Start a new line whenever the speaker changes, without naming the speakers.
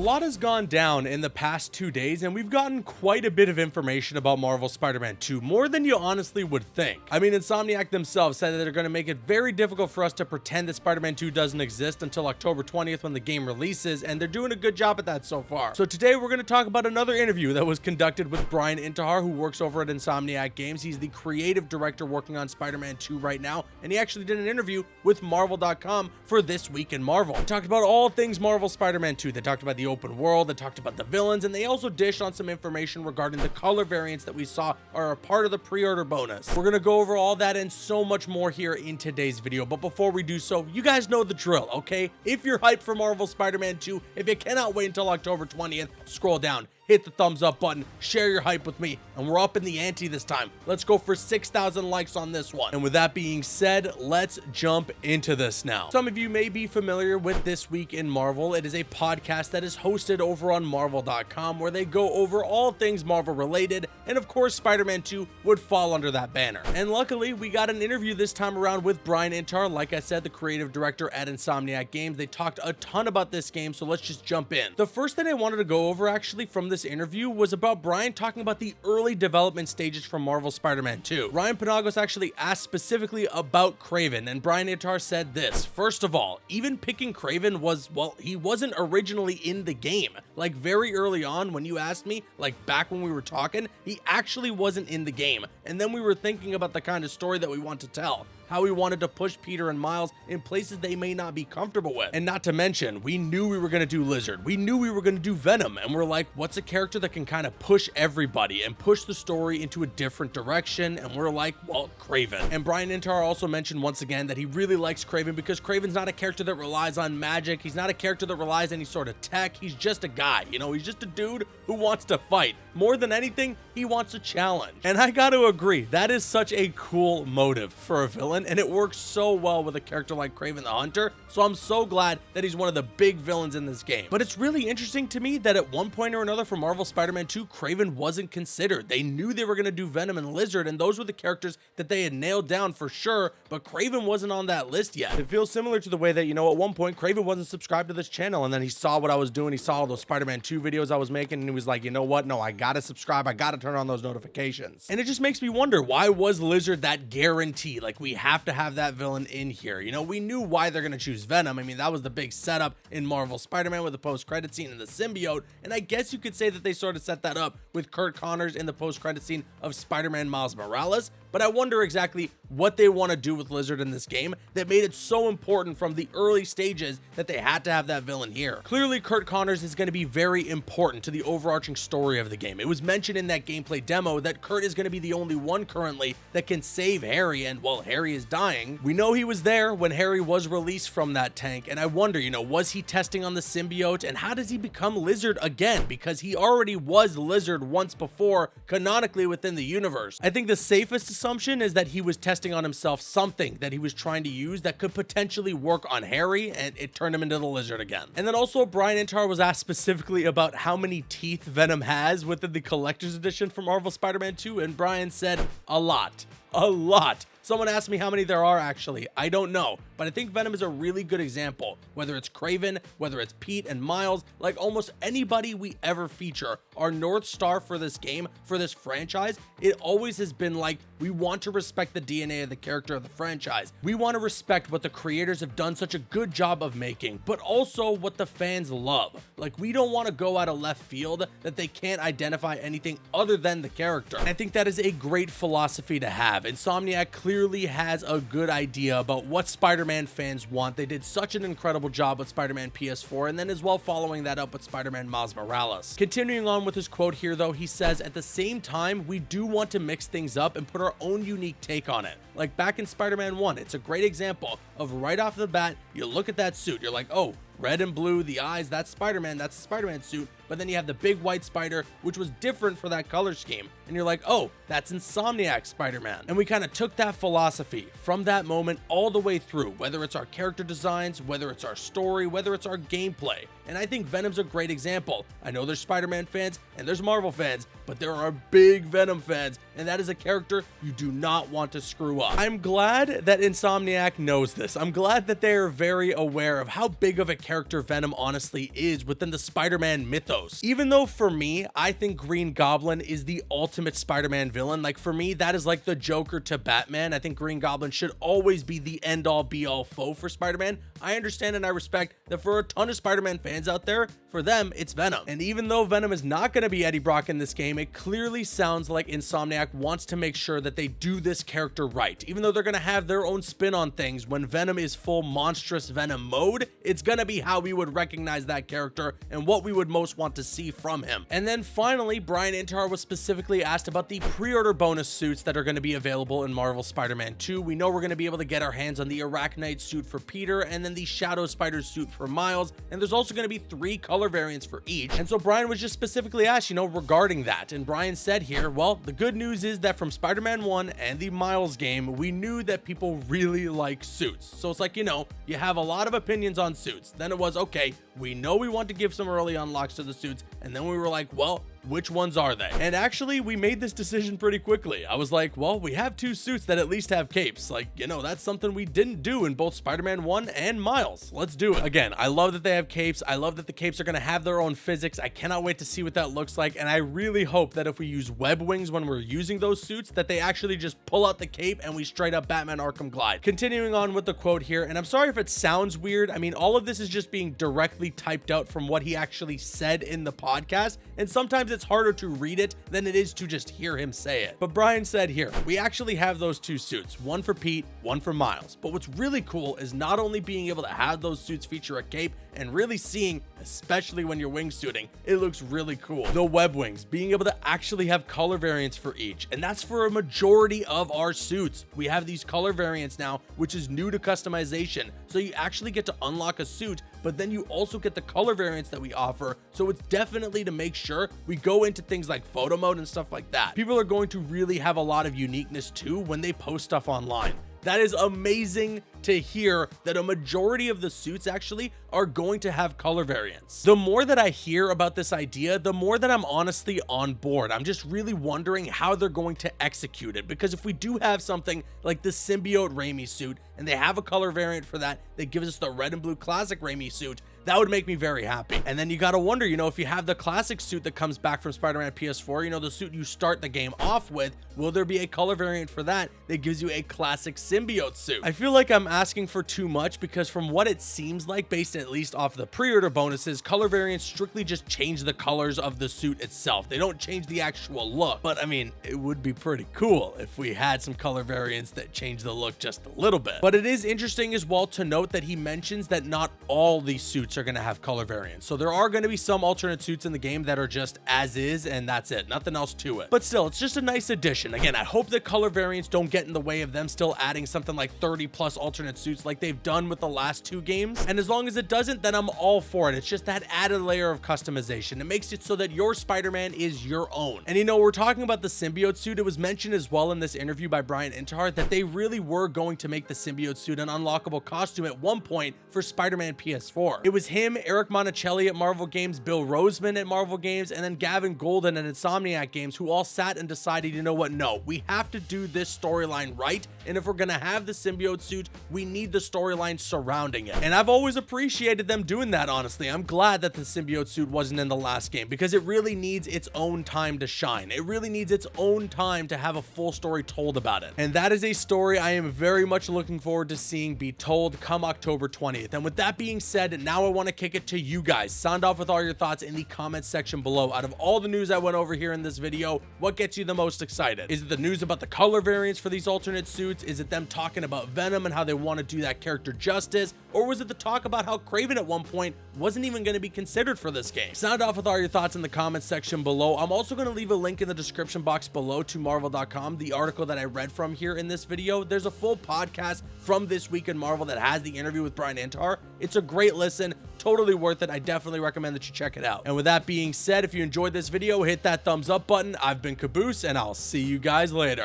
lot has gone down in the past 2 days, and we've gotten quite a bit of information about Marvel Spider-Man 2, more than you honestly would think. I mean, Insomniac themselves said that they're going to make it very difficult for us to pretend that Spider-Man 2 doesn't exist until October 20th when the game releases, and they're doing a good job at that so far. So today we're going to talk about another interview that was conducted with Bryan Intihar, who works over at Insomniac Games. He's the creative director working on Spider-Man 2 right now, and he actually did an interview with Marvel.com for This Week in Marvel. They talked about all things Marvel Spider-Man 2. They talked about the open world, they talked about the villains, and they also dished on some information regarding the color variants that we saw are a part of the pre-order bonus. We're gonna go over all that and so much more here in today's video, but before we do so, you guys know the drill, okay? If you're hyped for Marvel Spider-Man 2, if you cannot wait until October 20th, scroll down, hit the thumbs up button, share your hype with me, and we're up in the ante this time. Let's go for 6,000 likes on this one. And with that being said, let's jump into this now. Some of you may be familiar with This Week in Marvel. It is a podcast that is hosted over on Marvel.com where they go over all things Marvel related, and of course Spider-Man 2 would fall under that banner. And luckily, we got an interview this time around with Bryan Intihar, like I said, the creative director at Insomniac Games. They talked a ton about this game, so let's just jump in. The first thing I wanted to go over actually from this interview was about Bryan talking about the early development stages for Marvel Spider-Man 2. Ryan Penagos actually asked specifically about Kraven, and Bryan Intihar said this: first of all, even picking Kraven was, well, he wasn't originally in the game. Like very early on when you asked me, like back when we were talking, he actually wasn't in the game. And then we were thinking about the kind of story that we want to tell, how we wanted to push Peter and Miles in places they may not be comfortable with. And not to mention, we knew we were going to do Lizard. We knew we were going to do Venom. And we're like, what's a character that can kind of push everybody and push the story into a different direction? And we're like, well, Kraven. And Bryan Intihar also mentioned once again that he really likes Kraven because Kraven's not a character that relies on magic. He's not a character that relies on any sort of tech. He's just a guy, you know, he's just a dude who wants to fight. More than anything, he wants a challenge. And I got to agree, that is such a cool motive for a villain, and it works so well with a character like Kraven the Hunter, so I'm so glad that he's one of the big villains in this game. But it's really interesting to me that at one point or another for Marvel Spider-Man 2, Kraven wasn't considered. They knew they were going to do Venom and Lizard, and those were the characters that they had nailed down for sure, but Kraven wasn't on that list yet. It feels similar to the way that, you know, at one point Kraven wasn't subscribed to this channel, and then he saw what I was doing, he saw all those Spider-Man 2 videos I was making, and he was like, you know what, no, I gotta subscribe, I gotta turn on those notifications. And it just makes me wonder, why was Lizard that guarantee? Like, we have to have that villain in here. You know, we knew why they're gonna choose Venom. I mean, that was the big setup in Marvel Spider-Man with the post-credit scene and the symbiote, and I guess you could say that they sort of set that up with Curt Connors in the post-credit scene of Spider-Man Miles Morales, but I wonder exactly what they want to do with Lizard in this game that made it so important from the early stages that they had to have that villain here. Clearly, Curt Connors is going to be very important to the overarching story of the game. It was mentioned in that gameplay demo that Curt is going to be the only one currently that can save Harry, and while Harry is dying, we know he was there when Harry was released from that tank, and I wonder, you know, was he testing on the symbiote, and how does he become Lizard again? Because he already was Lizard once before, canonically within the universe. I think the safest assumption is that he was testing on himself something that he was trying to use that could potentially work on Harry, and it turned him into the Lizard again. And then also Bryan Intihar was asked specifically about how many teeth Venom has within the collector's edition for Marvel Spider-Man 2, and Bryan said a lot. A lot. Someone asked me how many there are actually. I don't know, but I think Venom is a really good example. Whether it's Kraven, whether it's Pete and Miles, like almost anybody we ever feature, our North Star for this game, for this franchise, it always has been like, we want to respect the DNA of the character of the franchise. We want to respect what the creators have done such a good job of making, but also what the fans love. Like, we don't want to go out of left field that they can't identify anything other than the character. And I think that is a great philosophy to have. Insomniac clearly has a good idea about what Spider-Man fans want. They did such an incredible job with Spider-Man PS4, and then as well following that up with Spider-Man Miles Morales. Continuing on with his quote here though, he says, at the same time, we do want to mix things up and put our own unique take on it. Like back in Spider-Man 1, it's a great example of right off the bat, you look at that suit, you're like, oh, red and blue, the eyes, that's Spider-Man, that's the Spider-Man suit. But then you have the big white spider, which was different for that color scheme. And you're like, oh, that's Insomniac Spider-Man. And we kind of took that philosophy from that moment all the way through, whether it's our character designs, whether it's our story, whether it's our gameplay. And I think Venom's a great example. I know there's Spider-Man fans and there's Marvel fans, but there are big Venom fans, and that is a character you do not want to screw up. I'm glad that Insomniac knows this. I'm glad that they are very aware of how big of a character character Venom honestly is within the Spider-Man mythos. Even though for me, I think Green Goblin is the ultimate Spider-Man villain. Like for me, that is like the Joker to Batman. I think Green Goblin should always be the end-all be-all foe for Spider-Man. I understand and I respect that for a ton of Spider-Man fans out there, for them, it's Venom. And even though Venom is not going to be Eddie Brock in this game, it clearly sounds like Insomniac wants to make sure that they do this character right. Even though they're going to have their own spin on things, when Venom is full monstrous Venom mode, it's going to be how we would recognize that character and what we would most want to see from him. And then finally, Bryan Intihar was specifically asked about the pre-order bonus suits that are going to be available in Marvel Spider-Man 2. We know we're going to be able to get our hands on the Arachnite suit for Peter and then the Shadow Spider suit for Miles, and there's also going to be 3 color variants for each. And so Bryan was just specifically asked, regarding that, and Bryan said here, well, the good news is that from Spider-Man 1 and the Miles game, we knew that people really like suits. So it's like, you have a lot of opinions on suits. Then it was, okay, we know we want to give some early unlocks to the suits, and then we were like, well, which ones are they? And actually, we made this decision pretty quickly. I was like, well, we have 2 suits that at least have capes. Like, that's something we didn't do in both Spider-Man 1 and Miles. Let's do it. Again, I love that they have capes. I love that the capes are going to have their own physics. I cannot wait to see what that looks like. And I really hope that if we use web wings when we're using those suits, that they actually just pull out the cape and we straight up Batman Arkham glide. Continuing on with the quote here, and I'm sorry if it sounds weird. I mean, all of this is just being directly typed out from what he actually said in the podcast. And sometimes it's harder to read it than it is to just hear him say it. But Bryan said here, we actually have those 2 suits, one for Pete, one for Miles. But what's really cool is not only being able to have those suits feature a cape and really seeing, especially when you're wingsuiting, it looks really cool. The web wings, being able to actually have color variants for each. And that's for a majority of our suits. We have these color variants now, which is new to customization. So you actually get to unlock a suit, but then you also get the color variants that we offer. So it's definitely to make sure we go into things like photo mode and stuff like that. People are going to really have a lot of uniqueness too when they post stuff online. That is amazing to hear that a majority of the suits actually are going to have color variants. The more that I hear about this idea, the more that I'm honestly on board. I'm just really wondering how they're going to execute it, because if we do have something like the symbiote Raimi suit and they have a color variant for that gives us the red and blue classic Raimi suit, that would make me very happy. And then you gotta wonder, if you have the classic suit that comes back from Spider-Man PS4, the suit you start the game off with, will there be a color variant for that gives you a classic symbiote suit? I feel like I'm asking for too much, because from what it seems like, based at least off the pre-order bonuses, color variants strictly just change the colors of the suit itself. They don't change the actual look. But I mean, it would be pretty cool if we had some color variants that change the look just a little bit. But it is interesting as well to note that he mentions that not all these suits are going to have color variants. So there are going to be some alternate suits in the game that are just as is, and that's it. Nothing else to it. But still, it's just a nice addition. Again, I hope that color variants don't get in the way of them still adding something like 30 plus alternate suits like they've done with the last 2 games. And as long as it doesn't, then I'm all for it. It's just that added layer of customization. It makes it so that your Spider-Man is your own. And we're talking about the symbiote suit. It was mentioned as well in this interview by Bryan Intihar that they really were going to make the symbiote suit an unlockable costume at one point for Spider-Man PS4. It was him, Eric Monticelli at Marvel Games, Bill Roseman at Marvel Games, and then Gavin Golden at Insomniac Games, who all sat and decided, no, we have to do this storyline right, and if we're gonna have the symbiote suit, we need the storyline surrounding it. And I've always appreciated them doing that, honestly. I'm glad that the symbiote suit wasn't in the last game, because it really needs its own time to shine. It really needs its own time to have a full story told about it. And that is a story I am very much looking forward to seeing be told come October 20th. And with that being said, now I want to kick it to you guys. Sound off with all your thoughts in the comments section below. Out of all the news I went over here in this video, what gets you the most excited? Is it the news about the color variants for these alternate suits? Is it them talking about Venom and how they want to do that character justice? Or was it the talk about how Kraven at one point wasn't even going to be considered for this game? Sound off with all your thoughts in the comments section below. I'm also going to leave a link in the description box below to marvel.com, the article that I read from here in this video. There's a full podcast from This Week in Marvel that has the interview with Bryan Intihar. It's a great listen, totally worth it. I definitely recommend that you check it out. And with that being said, if you enjoyed this video, hit that thumbs up button. I've been Caboose, and I'll see you guys later.